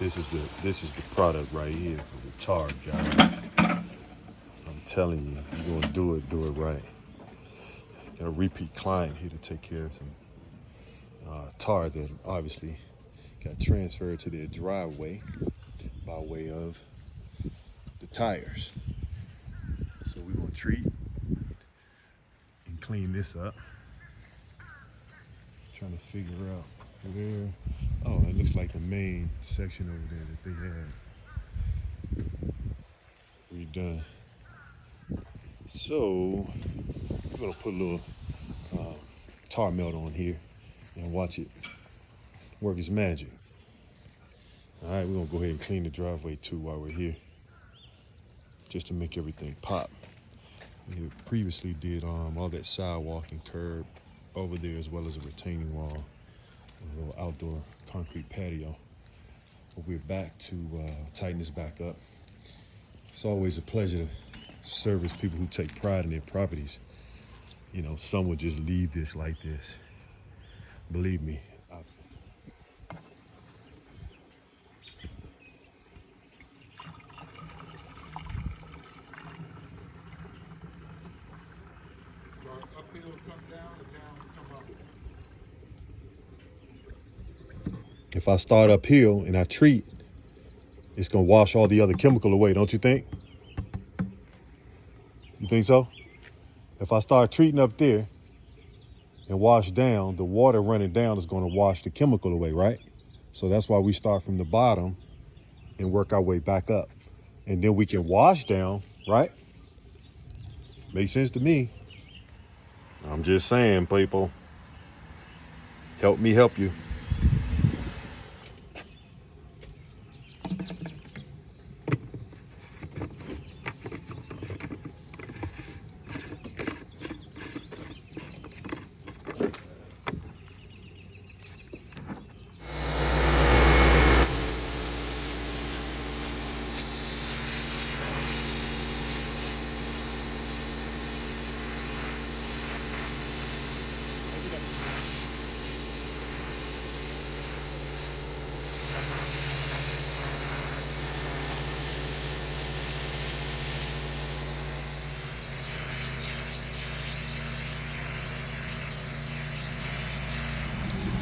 This is the product right here for the tar, guys. I'm telling you, if you're gonna do it right. Got a repeat client here to take care of some tar that obviously got transferred to their driveway by way of the tires. So we're gonna treat and clean this up. Trying to figure out where. Oh, it looks like the main section over there that they had redone. So we're gonna put a little tar melt on here and watch it work its magic. All right, we're gonna go ahead and clean the driveway too while we're here, just to make everything pop. We previously did all that sidewalk and curb over there, as well as a retaining wall, a little outdoor concrete patio. But we're back to tighten this back up. It's always a pleasure to service people who take pride in their properties. You know, some would just leave this like this. Believe me. If I start uphill and I treat, it's gonna wash all the other chemical away, don't you think? You think so? If I start treating up there and wash down, the water running down is gonna wash the chemical away, right? So that's why we start from the bottom and work our way back up. And then we can wash down, right? Makes sense to me. I'm just saying, people. Help me help you.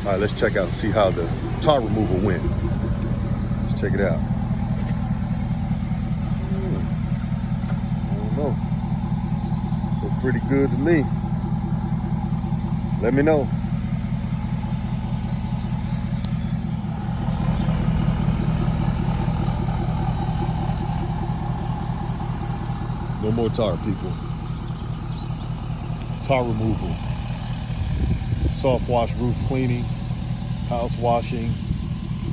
All right, let's check out and see how the tar removal went. Let's check it out. I don't know. Looks pretty good to me. Let me know. No more tar, people. Tar removal. Soft wash roof cleaning, house washing,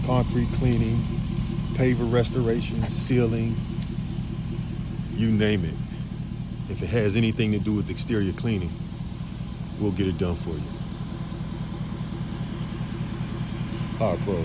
concrete cleaning, paver restoration, sealing, you name it. If it has anything to do with exterior cleaning, we'll get it done for you. Power Pros.